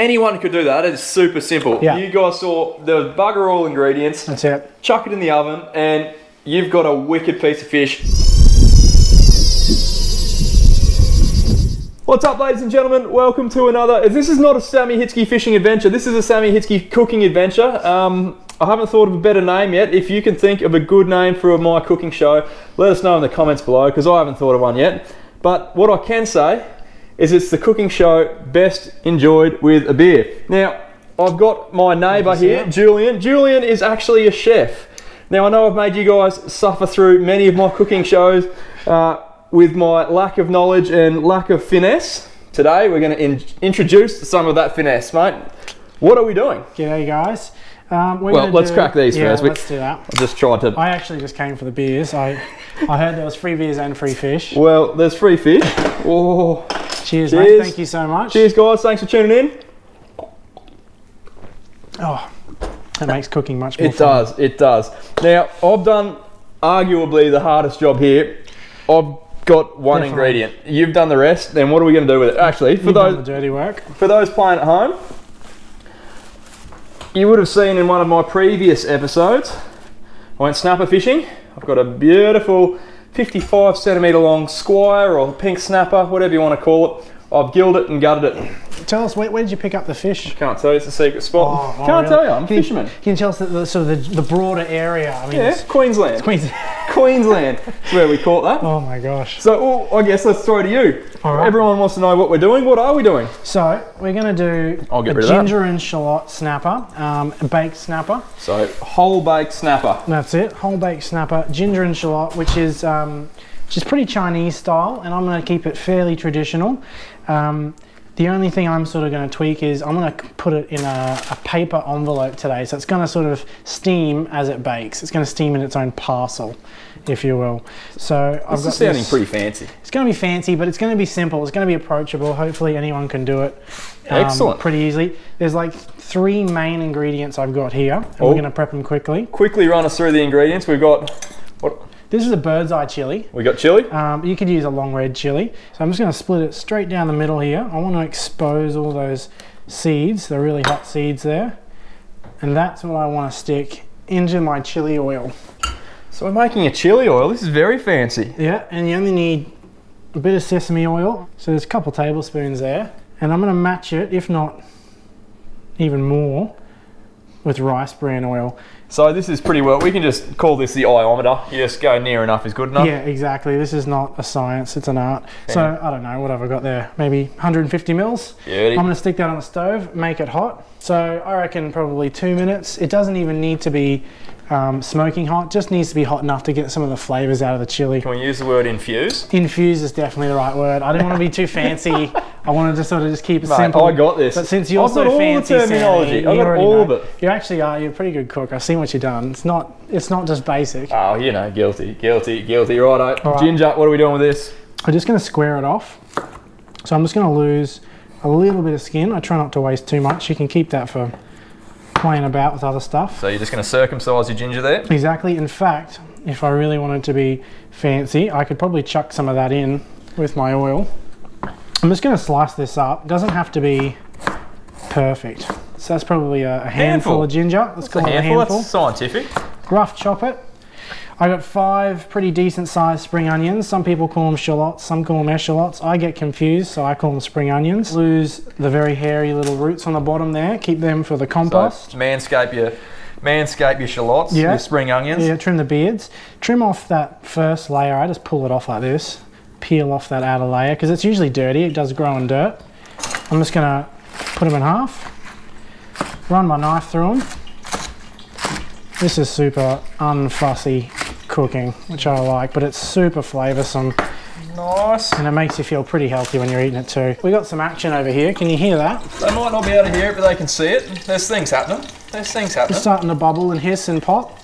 anyone could do that. It's super simple. Yeah. You guys saw the bugger all ingredients. That's it. Chuck it in the oven and you've got a wicked piece of fish. What's up, ladies and gentlemen? Welcome to another. This is not a Sammy Hitzke fishing adventure. This is a Sammy Hitzke cooking adventure. I haven't thought of a better name yet. If you can think of a good name for my cooking show, let us know in the comments below, because I haven't thought of one yet. But what I can say is it's the cooking show best enjoyed with a beer. Now, I've got my neighbour here, Julian. Julian is actually a chef. Now, I know I've made you guys suffer through many of my cooking shows with my lack of knowledge and lack of finesse. Today, we're going to introduce some of that finesse, mate. What are we doing? G'day, guys. Well, let's crack these first. Let's do that. I just tried to... I actually just came for the beers. I heard there was free beers and free fish. Well, there's free fish. Oh, cheers, mate. Thank you so much. Cheers, guys. Thanks for tuning in. Oh, that makes cooking much more fun. It does. It does. Now, I've done arguably the hardest job here. I've got one ingredient. You've done the rest. Then what are we going to do with it? Actually, for those done the dirty work. For those playing at home, you would have seen in one of my previous episodes, I went snapper fishing. I've got a beautiful 55 centimetre long squire or pink snapper, whatever you want to call it. I've gilled it and gutted it. Tell us, where did you pick up the fish? Can't tell you, it's a secret spot. Oh, Can't really? tell you, I'm a fisherman. Can you tell us the broader area? I mean, yeah, it's Queensland. It's Queensland. Queensland is where we caught that. Oh my gosh. So, I guess let's throw to you. All right. Everyone wants to know what we're doing. What are we doing? So, we're going to do a ginger and shallot snapper, a baked snapper. So, whole baked snapper. That's it, whole baked snapper, ginger and shallot, which is pretty Chinese style, and I'm going to keep it fairly traditional. The only thing I'm sort of going to tweak is I'm going to put it in a paper envelope today, so it's going to sort of steam as it bakes. It's going to steam in its own parcel, if you will. So this is sounding pretty fancy. It's going to be fancy, but it's going to be simple. It's going to be approachable. Hopefully anyone can do it. Excellent. Pretty easily. There's like 3 main ingredients I've got here, and we're going to prep them quickly. Quickly run us through the ingredients. We've got what? This is a bird's eye chili. We got chili. You could use a long red chili. So I'm just going to split it straight down the middle here. I want to expose all those seeds, the really hot seeds there. And that's what I want to stick into my chili oil. So we're making a chili oil. This is very fancy. Yeah, and you only need a bit of sesame oil. So there's a couple tablespoons there. And I'm going to match it, if not even more, with rice bran oil. So this is pretty well, we can just call this the iometer. You just go near enough is good enough. Yeah, exactly. This is not a science, it's an art. Yeah. So I don't know, what have I got there? Maybe 150 mils. Beauty. I'm gonna stick that on the stove, make it hot. So I reckon probably 2 minutes. It doesn't even need to be smoking hot, just needs to be hot enough to get some of the flavors out of the chili. Can we use the word infuse? Infuse is definitely the right word. I didn't want to be too fancy. I wanted to sort of just keep it simple. I got this. But since you're so fancy, terminology. I got all of it. You actually are. You're a pretty good cook. I've seen what you've done. It's not just basic. Oh, you know, guilty. Righto. Right. Ginger, what are we doing with this? I'm just going to square it off. So I'm just going to lose a little bit of skin. I try not to waste too much. You can keep that for playing about with other stuff. So you're just going to circumcise your ginger there? Exactly. In fact, if I really wanted to be fancy, I could probably chuck some of that in with my oil. I'm just going to slice this up. It doesn't have to be perfect. So that's probably a handful of ginger. Let's call it a handful. That's scientific. Rough chop it. I got 5 pretty decent sized spring onions. Some people call them shallots, some call them eschalots. I get confused, so I call them spring onions. Lose the very hairy little roots on the bottom there. Keep them for the compost. So manscape your shallots, your spring onions. Yeah, trim the beards. Trim off that first layer. I just pull it off like this. Peel off that outer layer, because it's usually dirty. It does grow in dirt. I'm just gonna put them in half. Run my knife through them. This is super unfussy cooking, which I like, but it's super flavoursome. Nice. And it makes you feel pretty healthy when you're eating it too. We got some action over here. Can you hear that? They might not be able to hear it, but they can see it. There's things happening. It's starting to bubble and hiss and pop.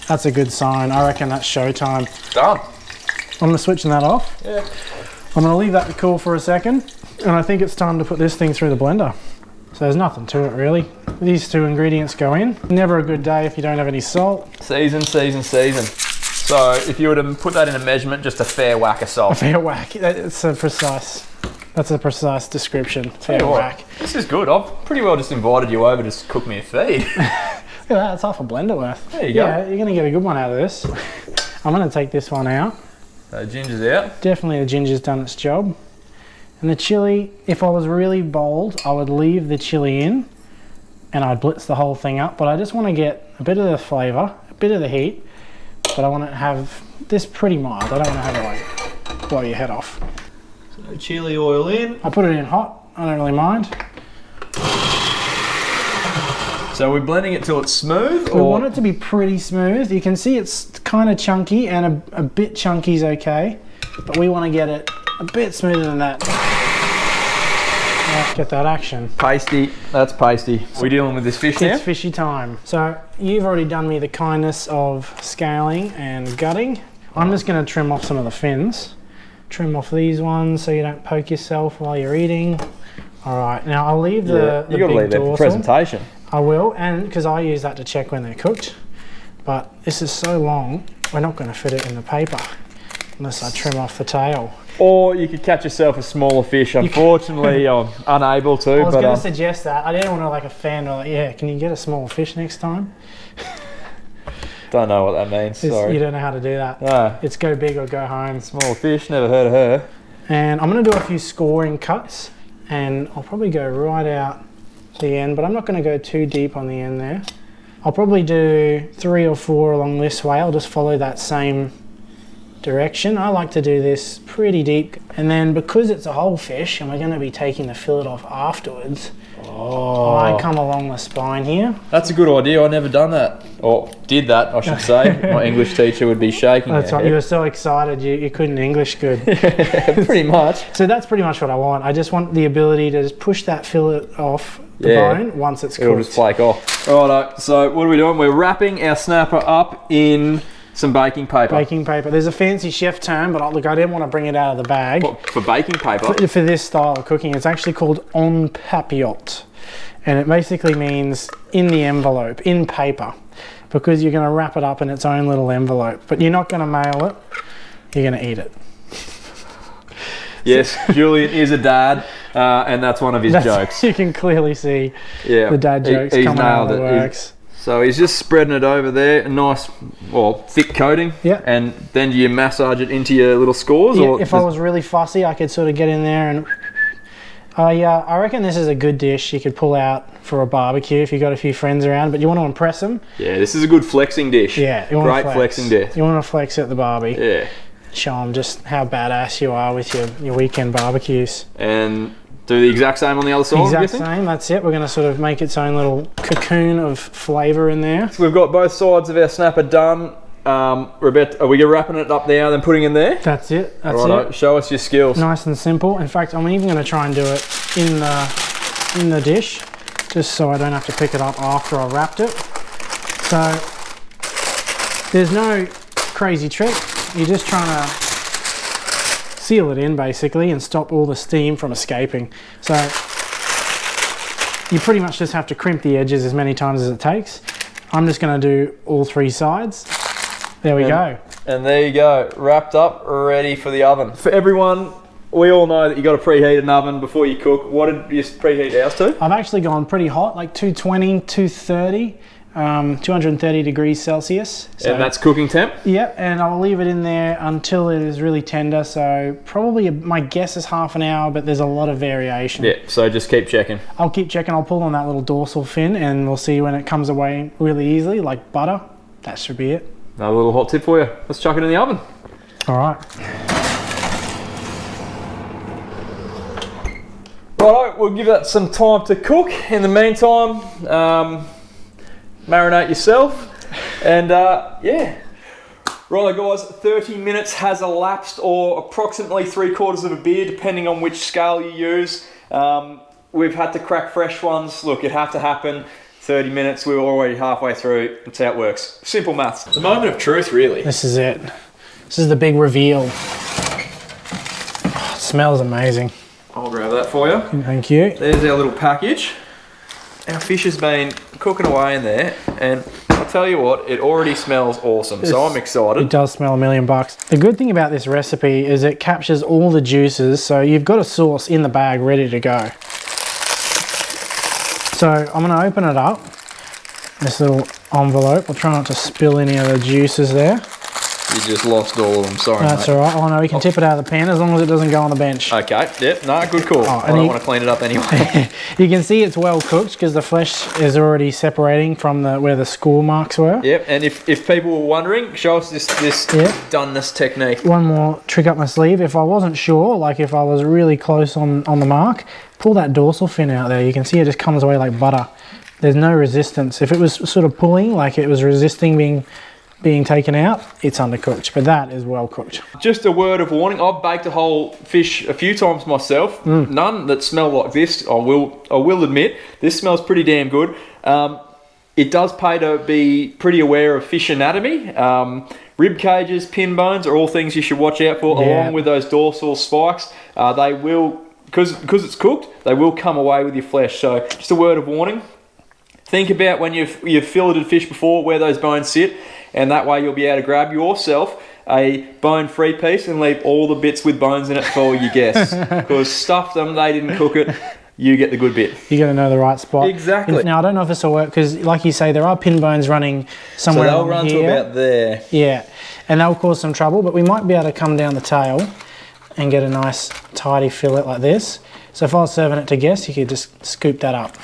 That's a good sign. I reckon that's showtime. Done. I'm going to switch that off. Yeah. I'm going to leave that to cool for a second. And I think it's time to put this thing through the blender. So there's nothing to it really. These 2 ingredients go in. Never a good day if you don't have any salt. Season. So if you were to put that in a measurement, just a fair whack of salt. A fair whack. It's a precise That's a precise description. Tell you what, this is good. I've pretty well just invited you over to cook me a feed. Look at that, that's half a blender worth. There you go. Yeah, you're going to get a good one out of this. I'm going to take this one out. So ginger's out. Definitely the ginger's done its job. And the chili, if I was really bold, I would leave the chili in and I'd blitz the whole thing up. But I just want to get a bit of the flavour, a bit of the heat, but I want to have this pretty mild. I don't want to have it like blow your head off. So chili oil in. I put it in hot, I don't really mind. So we're blending it till it's smooth? We want it to be pretty smooth. You can see it's kind of chunky, and a bit chunky is okay, but we want to get it a bit smoother than that. Get that action. Pasty, that's pasty. We're dealing with this fish now? It's fishy time. So you've already done me the kindness of scaling and gutting. I'm just going to trim off some of the fins. Trim off these ones so you don't poke yourself while you're eating. All right, now I'll leave the you got to leave that for presentation. I will, and because I use that to check when they're cooked. But this is so long, we're not going to fit it in the paper unless I trim off the tail. Or you could catch yourself a smaller fish. Unfortunately, I'm unable to. I was going to suggest that. I didn't want to like offend or like, yeah, can you get a smaller fish next time? Don't know what that means, sorry. You don't know how to do that. No. It's go big or go home. Small fish, never heard of her. And I'm going to do a few scoring cuts, and I'll probably go right out the end, but I'm not going to go too deep on the end there. I'll probably do 3 or 4 along this way. I'll just follow that same direction. I like to do this pretty deep, and then because it's a whole fish and we're going to be taking the fillet off afterwards, I come along the spine here. That's a good idea. I never done that, or did that I should say. My English teacher would be shaking. That's right, you were so excited you couldn't English good. Pretty much. So that's pretty much what I want. I just want the ability to just push that fillet off the bone once it's cooked. It'll just flake off. Righto, so what are we doing? We're wrapping our snapper up in some baking paper. Baking paper. There's a fancy chef term, but look, I didn't want to bring it out of the bag. What, for baking paper? For this style of cooking, it's actually called en papillote. And it basically means in the envelope, in paper, because you're going to wrap it up in its own little envelope. But you're not going to mail it, you're going to eat it. Yes, Julian is a dad, and that's one of his jokes. You can clearly see the dad jokes he's coming out of the works. So he's just spreading it over there, a nice, thick coating. Yeah. And then do you massage it into your little scores? Yeah, or if I was really fussy, I could sort of get in there and... I reckon this is a good dish you could pull out for a barbecue if you've got a few friends around, but you want to impress them. Yeah, this is a good flexing dish. Yeah. Great flexing dish. You want to flex at the barbie. Yeah. Show them just how badass you are with your weekend barbecues. And do the exact same on the other side, Exact same, that's it. We're going to sort of make its own little cocoon of flavour in there. So we've got both sides of our snapper done. Rebecca, are we wrapping it up now and then putting it in there? That's it. That's Righto, it. show us your skills. Nice and simple. In fact, I'm even going to try and do it in the dish, just so I don't have to pick it up after I've wrapped it. So there's no crazy trick. You're just trying to seal it in basically and stop all the steam from escaping. So you pretty much just have to crimp the edges as many times as it takes. I'm just going to do all 3 sides. There we go. And there you go, wrapped up, ready for the oven. For everyone, we all know that you got to preheat an oven before you cook. What did you preheat ours to? I've actually gone pretty hot, like 220, 230, 230 degrees Celsius. So, and that's cooking temp? Yep, and I'll leave it in there until it is really tender. So probably my guess is half an hour, but there's a lot of variation. Yeah, so just keep checking. I'll keep checking. I'll pull on that little dorsal fin and we'll see when it comes away really easily, like butter. That should be it. Another little hot tip for you. Let's chuck it in the oven. All right. Righto, we'll give that some time to cook. In the meantime, marinate yourself. And yeah. Righto guys, 30 minutes has elapsed, or approximately 3/4 of a beer, depending on which scale you use. We've had to crack fresh ones. Look, it had to happen. 30 minutes, we were already halfway through. That's how it works. Simple maths. The moment of truth, really. This is it. This is the big reveal. Oh, it smells amazing. I'll grab that for you. Thank you. There's our little package. our fish has been cooking away in there, and I'll tell you what, it already smells awesome, so I'm excited. It does smell $1,000,000. The good thing about this recipe is it captures all the juices, so you've got a sauce in the bag ready to go. So I'm going to open it up, this little envelope. I'll try not to spill any of the juices there. You just lost all of them, sorry. That's all right. Oh no, we can tip it out of the pan as long as it doesn't go on the bench. Okay, yep, no, good call. I don't want to clean it up anyway. You can see it's well cooked because the flesh is already separating from where the score marks were. Yep, and if people were wondering, show us this doneness technique. One more trick up my sleeve. If I wasn't sure, like if I was really close on the mark, pull that dorsal fin out there. You can see it just comes away like butter. There's no resistance. If it was sort of pulling, like it was resisting being taken out, it's undercooked, but that is well cooked. Just a word of warning, I've baked a whole fish a few times myself. None that smell like this, I will admit. This smells pretty damn good. It does pay to be pretty aware of fish anatomy. Rib cages, pin bones are all things you should watch out for, along with those dorsal spikes. They will, because it's cooked, they will come away with your flesh. So just a word of warning. Think about when you've filleted fish before, where those bones sit, and that way you'll be able to grab yourself a bone-free piece and leave all the bits with bones in it for your guests. Because stuff them, they didn't cook it, you get the good bit. You got to know the right spot. Exactly. Now, I don't know if this will work, because like you say, there are pin bones running somewhere here. So they'll run to about there. Yeah, and they'll cause some trouble, but we might be able to come down the tail and get a nice tidy fillet like this. So if I was serving it to guests, you could just scoop that up.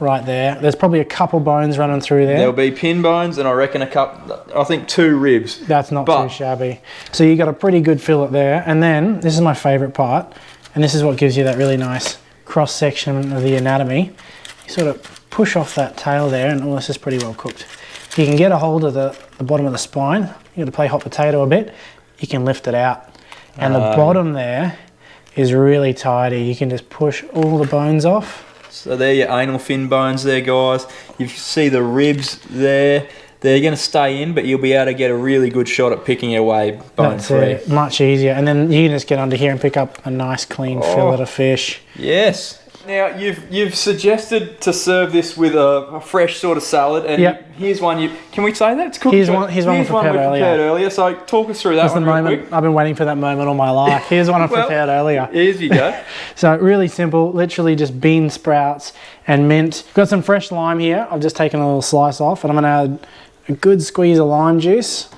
Right there. There's probably a couple bones running through there. There'll be pin bones and I reckon I think 2 ribs. That's not too shabby. So you got a pretty good fillet there. And then, this is my favourite part, and this is what gives you that really nice cross-section of the anatomy. You sort of push off that tail there, and all this is pretty well cooked. If you can get a hold of the bottom of the spine, you got to play hot potato a bit, you can lift it out. And the bottom there is really tidy. You can just push all the bones off. So there your anal fin bones there, guys. You see the ribs there. They're going to stay in, but you'll be able to get a really good shot at picking your way bone free. That's it. Much easier. And then you can just get under here and pick up a nice clean fillet of fish. Yes. Now, you've suggested to serve this with a fresh sort of salad, and here's one. Can we say that? It's cooked. Here's one we prepared earlier. So talk us through that. That's one the moment. Quick. I've been waiting for that moment all my life. Here's one I prepared earlier. Here you go. So really simple, literally just bean sprouts and mint. Got some fresh lime here. I've just taken a little slice off, and I'm going to add a good squeeze of lime juice,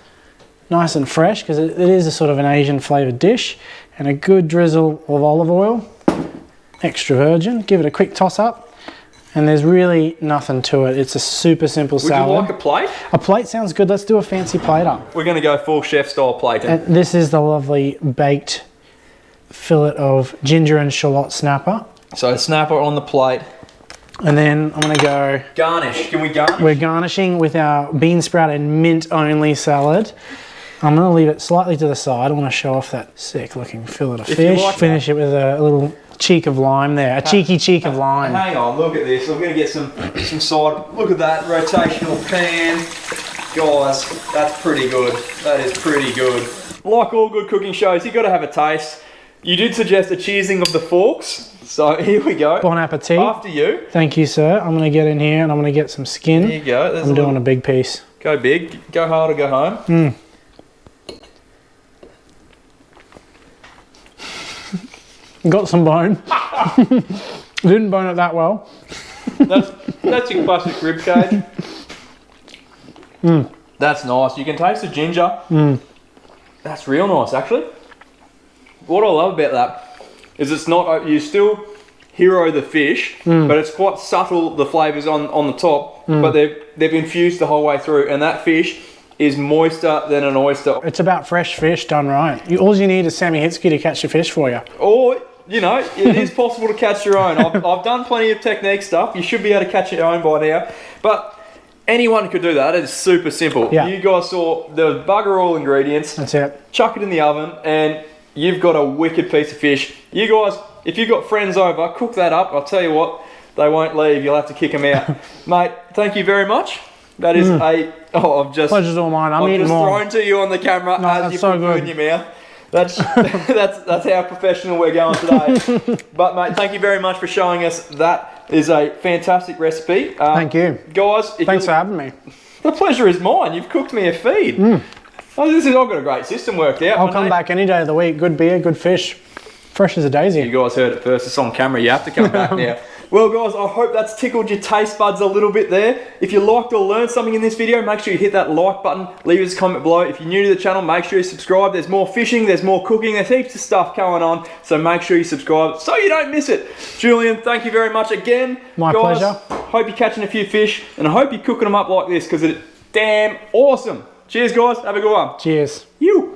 nice and fresh, because it is a sort of an Asian flavoured dish, and a good drizzle of olive oil. Extra virgin, give it a quick toss up, and there's really nothing to it. It's a super simple salad. Would you like a plate? A plate sounds good. Let's do a fancy plate up. We're going to go full chef style plating. And this is the lovely baked fillet of ginger and shallot snapper. So snapper on the plate. And then I'm going to go... Garnish. Can we garnish? We're garnishing with our bean sprout and mint only salad. I'm going to leave it slightly to the side. I want to show off that sick looking fillet of fish. Like Finish it with a little cheek of lime there, a cheeky cheek of lime. Hang on, look at this. I'm going to get some side. Look at that rotational pan. Guys, that's pretty good. That is pretty good. Like all good cooking shows, you've got to have a taste. You did suggest a cheesing of the forks, so here we go. Bon appetit. After you. Thank you, sir. I'm going to get in here and I'm going to get some skin. There you go. I'm doing a big piece. Go big. Go hard or go home. Got some bone. Didn't bone it that well. That's your classic rib cage. That's nice. You can taste the ginger. That's real nice, actually. What I love about that is it's not, you still hero the fish, but it's quite subtle, the flavours on the top, but they've infused the whole way through, and that fish is moister than an oyster. It's about fresh fish done right. All you need is Sammy Hitzke to catch the fish for you. Or, you know, it is possible to catch your own. I've done plenty of technique stuff. You should be able to catch your own by now. But anyone could do that. It is super simple. Yeah. You guys saw the bugger all ingredients. That's it. Chuck it in the oven and you've got a wicked piece of fish. You guys, if you've got friends over, cook that up. I'll tell you what, they won't leave. You'll have to kick them out. Mate, thank you very much. That is pleasure's all mine. I'm eating more. I've just thrown to you on the camera as you put food in your mouth. That's how professional we're going today. But mate, thank you very much for showing us that is a fantastic recipe. Thank you. Guys. Thanks for having me. The pleasure is mine. You've cooked me a feed. Oh, I've got a great system worked out. I'll come back any day of the week. Good beer, good fish. Fresh as a daisy. You guys heard it first. It's on camera. You have to come back now. Well, guys, I hope that's tickled your taste buds a little bit there. If you liked or learned something in this video, make sure you hit that like button. Leave us a comment below. If you're new to the channel, make sure you subscribe. There's more fishing. There's more cooking. There's heaps of stuff going on. So make sure you subscribe so you don't miss it. Julian, thank you very much again. My guys, pleasure. Hope you're catching a few fish. And I hope you're cooking them up like this because it's damn awesome. Cheers, guys. Have a good one. Cheers. You.